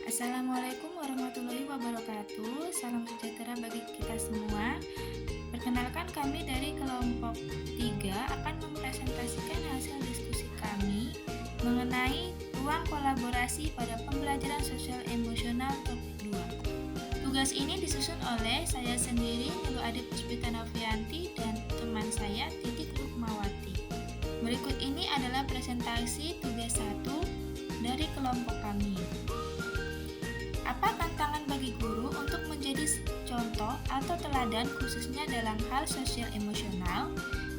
Assalamualaikum warahmatullahi wabarakatuh. Salam sejahtera bagi kita semua. Perkenalkan, kami dari kelompok 3 akan mempresentasikan hasil diskusi kami mengenai ruang kolaborasi pada pembelajaran sosial emosional topik 2. Tugas ini disusun oleh saya sendiri, Nilu Ade Puspita Novianti, dan teman saya, Titik Rukmawati. Berikut ini adalah presentasi tugas 1 dari kelompok kami. Apa tantangan bagi guru untuk menjadi contoh atau teladan khususnya dalam hal sosial emosional?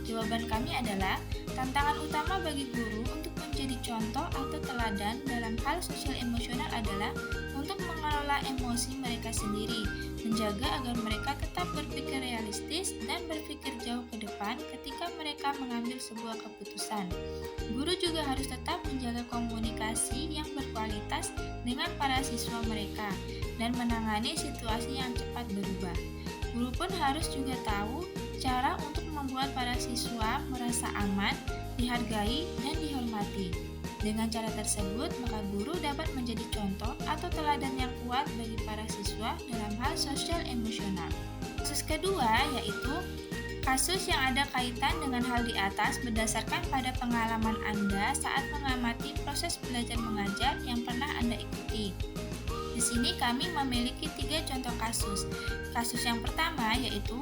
Jawaban kami adalah, tantangan utama bagi guru untuk menjadi contoh atau teladan dalam hal sosial emosional adalah untuk mengelola emosi mereka sendiri, menjaga agar mereka tetap berpikir realistis dan berpikir jauh ke depan ketika mereka mengambil sebuah keputusan. Guru juga harus tetap menjaga komunikasi yang berkualitas dengan para siswa mereka dan menangani situasi yang cepat berubah. Guru pun harus juga tahu cara untuk membuat para siswa merasa aman, dihargai, dan dihormati. Dengan cara tersebut, maka guru dapat menjadi contoh atau teladan yang kuat bagi para siswa dalam hal sosial emosional. Kasus kedua yaitu kasus yang ada kaitan dengan hal di atas berdasarkan pada pengalaman Anda saat mengamati proses belajar mengajar yang pernah Anda ikuti. Di sini kami memiliki 3 contoh kasus. Kasus yang pertama yaitu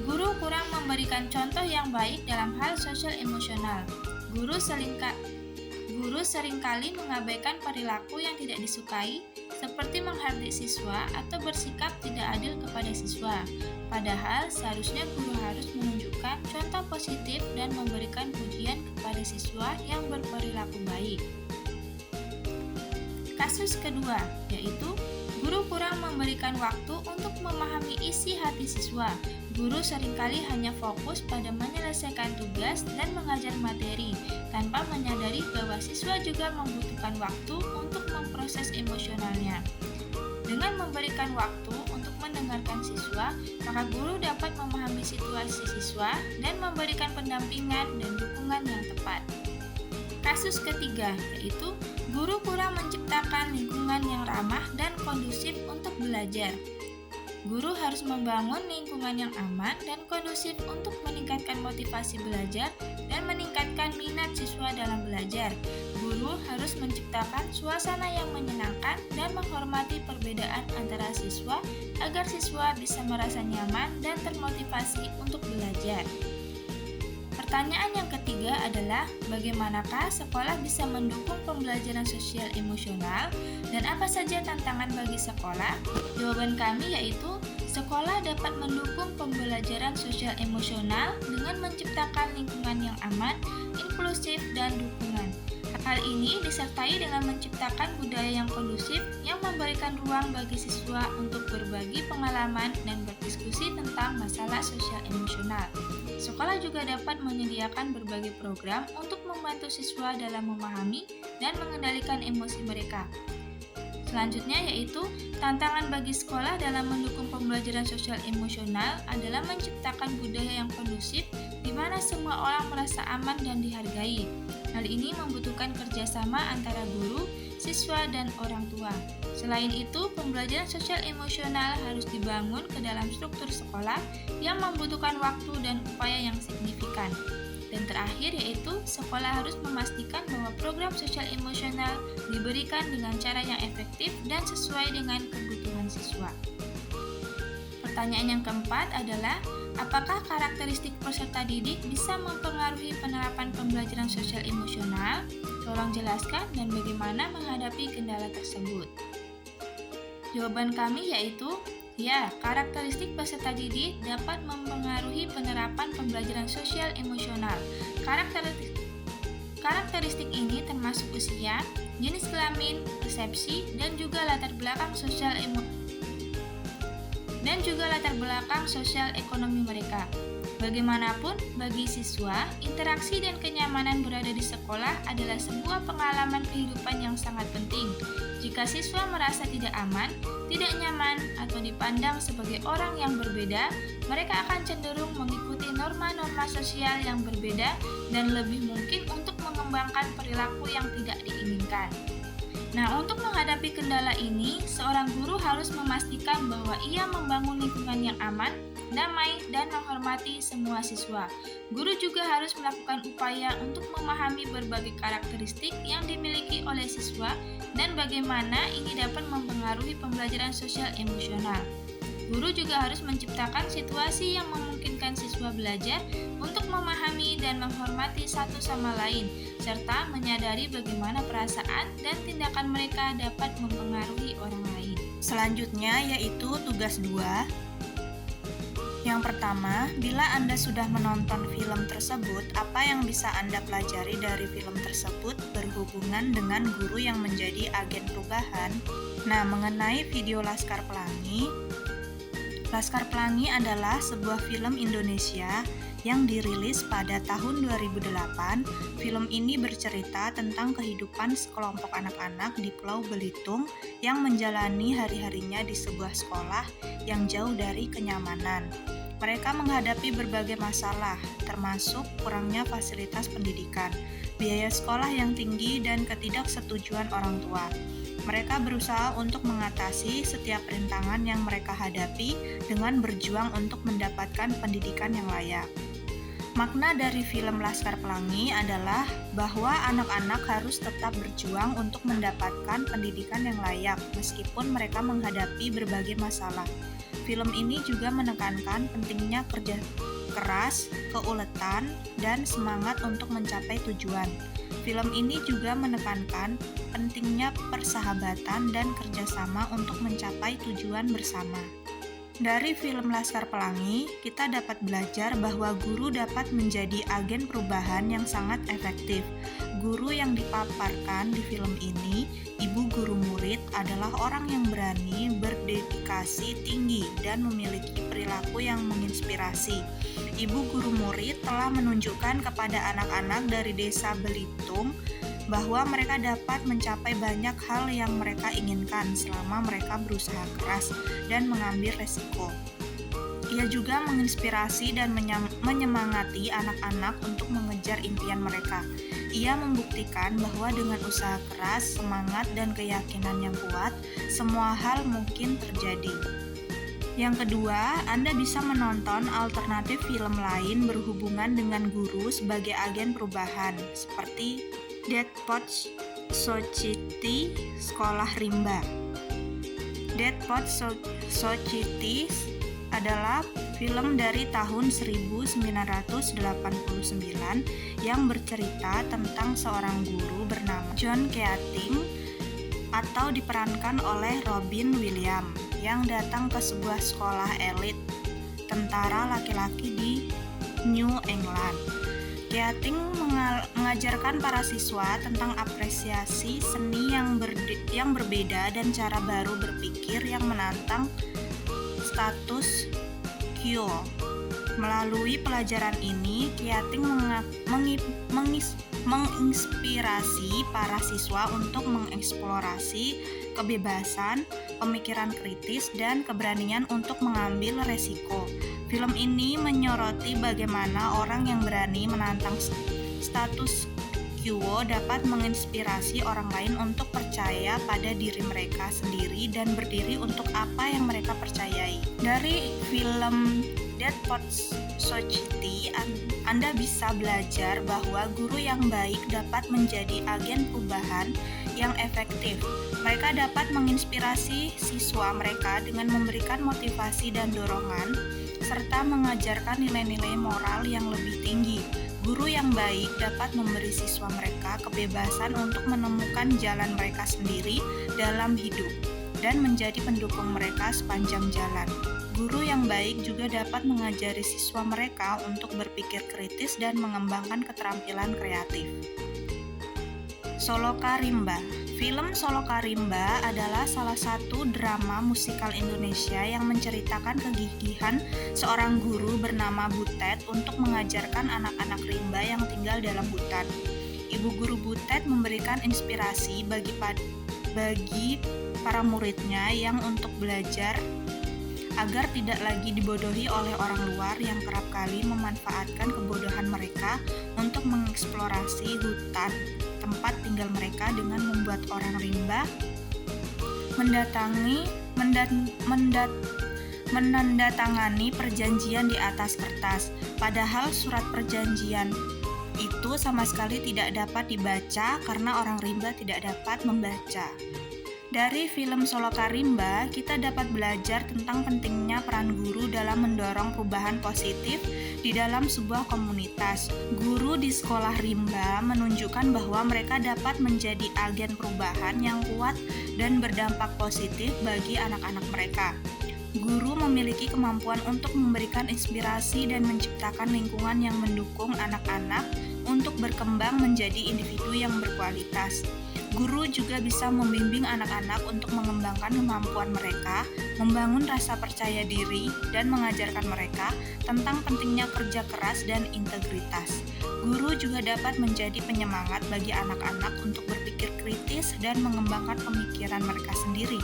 guru kurang memberikan contoh yang baik dalam hal sosial emosional. Guru seringkali mengabaikan perilaku yang tidak disukai, seperti menghardik siswa atau bersikap tidak adil kepada siswa. Padahal seharusnya guru harus menunjukkan contoh positif dan memberikan pujian kepada siswa yang berperilaku baik. Kasus kedua yaitu guru kurang memberikan waktu untuk memahami isi hati siswa. Guru seringkali hanya fokus pada menyelesaikan tugas dan mengajar materi, tanpa menyadari bahwa siswa juga membutuhkan waktu untuk memproses emosionalnya. Dengan memberikan waktu untuk mendengarkan siswa, maka guru dapat memahami situasi siswa dan memberikan pendampingan dan dukungan yang tepat. Kasus ketiga yaitu guru kurang menciptakan lingkungan yang ramah dan kondusif untuk belajar. Guru harus membangun lingkungan yang aman dan kondusif untuk meningkatkan motivasi belajar dan meningkatkan minat siswa dalam belajar. Guru harus menciptakan suasana yang menyenangkan dan menghormati perbedaan antara siswa agar siswa bisa merasa nyaman dan termotivasi untuk belajar. Pertanyaan yang ketiga adalah, bagaimanakah sekolah bisa mendukung pembelajaran sosial emosional dan apa saja tantangan bagi sekolah? Jawaban kami yaitu, sekolah dapat mendukung pembelajaran sosial emosional dengan menciptakan lingkungan yang aman, inklusif, dan dukungan. Hal ini disertai dengan menciptakan budaya yang kondusif yang memberikan ruang bagi siswa untuk berbagi pengalaman dan berdiskusi tentang masalah sosial emosional. Sekolah juga dapat menyediakan berbagai program untuk membantu siswa dalam memahami dan mengendalikan emosi mereka. Selanjutnya yaitu, tantangan bagi sekolah dalam mendukung pembelajaran sosial emosional adalah menciptakan budaya yang kondusif di mana semua orang merasa aman dan dihargai. Hal ini membutuhkan kerjasama antara guru, siswa, dan orang tua. Selain itu, pembelajaran sosial emosional harus dibangun ke dalam struktur sekolah yang membutuhkan waktu dan upaya yang signifikan. Dan terakhir yaitu, sekolah harus memastikan bahwa program sosial emosional diberikan dengan cara yang efektif dan sesuai dengan kebutuhan siswa. Pertanyaan yang keempat adalah, apakah karakteristik peserta didik bisa mempengaruhi penerapan pembelajaran sosial emosional? Tolong jelaskan dan bagaimana menghadapi kendala tersebut. Jawaban kami yaitu, ya, karakteristik peserta didik dapat mempengaruhi penerapan pembelajaran sosial emosional. Karakteristik ini termasuk usia, jenis kelamin, persepsi, dan juga latar belakang sosial ekonomi mereka. Bagaimanapun, bagi siswa, interaksi dan kenyamanan berada di sekolah adalah sebuah pengalaman kehidupan yang sangat penting. Jika siswa merasa tidak aman, tidak nyaman, atau dipandang sebagai orang yang berbeda, mereka akan cenderung mengikuti norma-norma sosial yang berbeda dan lebih mungkin untuk mengembangkan perilaku yang tidak diinginkan. Nah, untuk menghadapi kendala ini, seorang guru harus memastikan bahwa ia membangun lingkungan yang aman, damai, dan menghormati semua siswa. Guru juga harus melakukan upaya untuk memahami berbagai karakteristik yang dimiliki oleh siswa dan bagaimana ini dapat mempengaruhi pembelajaran sosial emosional. Guru juga harus menciptakan situasi yang memungkinkan siswa belajar untuk memahami dan menghormati satu sama lain, serta menyadari bagaimana perasaan dan tindakan mereka dapat mempengaruhi orang lain. Selanjutnya yaitu tugas 2. Yang pertama, bila Anda sudah menonton film tersebut, apa yang bisa Anda pelajari dari film tersebut berhubungan dengan guru yang menjadi agen perubahan? Nah, mengenai video Laskar Pelangi, Laskar Pelangi adalah sebuah film Indonesia yang dirilis pada tahun 2008. Film ini bercerita tentang kehidupan sekelompok anak-anak di Pulau Belitung yang menjalani hari-harinya di sebuah sekolah yang jauh dari kenyamanan. Mereka menghadapi berbagai masalah, termasuk kurangnya fasilitas pendidikan, biaya sekolah yang tinggi, dan ketidaksetujuan orang tua. Mereka berusaha untuk mengatasi setiap rintangan yang mereka hadapi dengan berjuang untuk mendapatkan pendidikan yang layak. Makna dari film Laskar Pelangi adalah bahwa anak-anak harus tetap berjuang untuk mendapatkan pendidikan yang layak meskipun mereka menghadapi berbagai masalah. Film ini juga menekankan pentingnya kerja keras, keuletan, dan semangat untuk mencapai tujuan. Film ini juga menekankan pentingnya persahabatan dan kerjasama untuk mencapai tujuan bersama. Dari film Laskar Pelangi, kita dapat belajar bahwa guru dapat menjadi agen perubahan yang sangat efektif. Guru yang dipaparkan di film ini, ibu guru murid, adalah orang yang berani, berdedikasi tinggi, dan memiliki perilaku yang menginspirasi. Ibu guru murid telah menunjukkan kepada anak-anak dari desa Belitung bahwa mereka dapat mencapai banyak hal yang mereka inginkan selama mereka berusaha keras dan mengambil resiko. Ia juga menginspirasi dan menyemangati anak-anak untuk mengejar impian mereka. Ia membuktikan bahwa dengan usaha keras, semangat, dan keyakinan yang kuat, semua hal mungkin terjadi. Yang kedua, Anda bisa menonton alternatif film lain berhubungan dengan guru sebagai agen perubahan, seperti Dead Poets Society Sekolah Rimba. Dead Poets Society adalah film dari tahun 1989 yang bercerita tentang seorang guru bernama John Keating atau diperankan oleh Robin Williams yang datang ke sebuah sekolah elit tentara laki-laki di New England. Keating mengajarkan para siswa tentang apresiasi seni yang berbeda dan cara baru berpikir yang menantang status quo. Melalui pelajaran ini, Keating menginspirasi para siswa untuk mengeksplorasi kebebasan, pemikiran kritis, dan keberanian untuk mengambil resiko. Film ini menyoroti bagaimana orang yang berani menantang status quo dapat menginspirasi orang lain untuk percaya pada diri mereka sendiri dan berdiri untuk apa yang mereka percayai. Dari film Dead Poets Society, Anda bisa belajar bahwa guru yang baik dapat menjadi agen perubahan yang efektif. Mereka dapat menginspirasi siswa mereka dengan memberikan motivasi dan dorongan, serta mengajarkan nilai-nilai moral yang lebih tinggi. Guru yang baik dapat memberi siswa mereka kebebasan untuk menemukan jalan mereka sendiri dalam hidup dan menjadi pendukung mereka sepanjang jalan. Guru yang baik juga dapat mengajari siswa mereka untuk berpikir kritis dan mengembangkan keterampilan kreatif. Soloka Rimba. Film Soloka Rimba adalah salah satu drama musikal Indonesia yang menceritakan kegigihan seorang guru bernama Butet untuk mengajarkan anak-anak rimba yang tinggal dalam hutan. Ibu guru Butet memberikan inspirasi bagi para muridnya yang untuk belajar agar tidak lagi dibodohi oleh orang luar yang kerap kali memanfaatkan kebodohan mereka untuk mengeksplorasi hutan tempat tinggal mereka dengan membuat orang rimba menandatangani perjanjian di atas kertas. Padahal surat perjanjian itu sama sekali tidak dapat dibaca karena orang rimba tidak dapat membaca. Dari film Soloka Rimba, kita dapat belajar tentang pentingnya peran guru dalam mendorong perubahan positif di dalam sebuah komunitas. Guru di sekolah rimba menunjukkan bahwa mereka dapat menjadi agen perubahan yang kuat dan berdampak positif bagi anak-anak mereka. Guru memiliki kemampuan untuk memberikan inspirasi dan menciptakan lingkungan yang mendukung anak-anak untuk berkembang menjadi individu yang berkualitas. Guru juga bisa membimbing anak-anak untuk mengembangkan kemampuan mereka, membangun rasa percaya diri, dan mengajarkan mereka tentang pentingnya kerja keras dan integritas. Guru juga dapat menjadi penyemangat bagi anak-anak untuk berpikir kritis dan mengembangkan pemikiran mereka sendiri.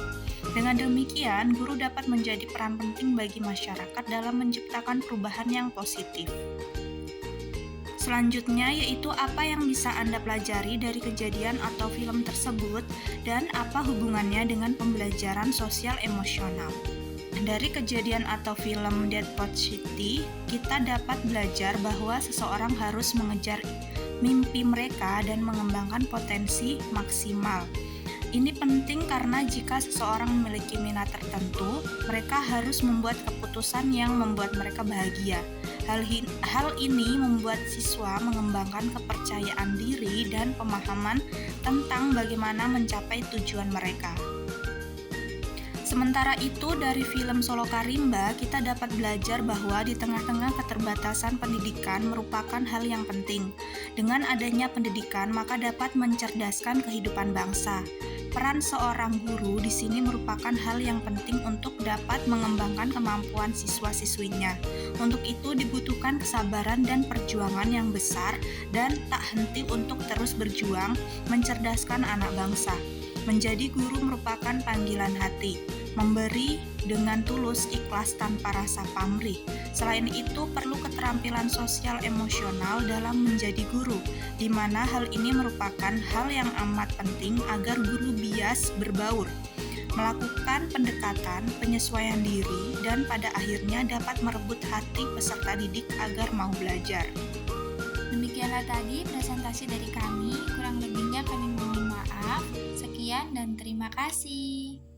Dengan demikian, guru dapat menjadi peran penting bagi masyarakat dalam menciptakan perubahan yang positif. Selanjutnya yaitu apa yang bisa Anda pelajari dari kejadian atau film tersebut dan apa hubungannya dengan pembelajaran sosial emosional. Dari kejadian atau film Dead Pot City, kita dapat belajar bahwa seseorang harus mengejar mimpi mereka dan mengembangkan potensi maksimal. Ini penting karena jika seseorang memiliki minat tertentu, mereka harus membuat keputusan yang membuat mereka bahagia. Hal ini membuat siswa mengembangkan kepercayaan diri dan pemahaman tentang bagaimana mencapai tujuan mereka. Sementara itu, dari film Soloka Rimba, kita dapat belajar bahwa di tengah-tengah keterbatasan pendidikan merupakan hal yang penting. Dengan adanya pendidikan, maka dapat mencerdaskan kehidupan bangsa. Peran seorang guru di sini merupakan hal yang penting untuk dapat mengembangkan kemampuan siswa-siswinya. Untuk itu dibutuhkan kesabaran dan perjuangan yang besar dan tak henti untuk terus berjuang mencerdaskan anak bangsa. Menjadi guru merupakan panggilan hati, memberi dengan tulus, ikhlas tanpa rasa pamrih. Selain itu, perlu keterampilan sosial emosional dalam menjadi guru, di mana hal ini merupakan hal yang amat penting agar guru bias berbaur, melakukan pendekatan, penyesuaian diri, dan pada akhirnya dapat merebut hati peserta didik agar mau belajar. Demikianlah tadi presentasi dari kami, kurang lebihnya kami mohon maaf. Sekian dan terima kasih.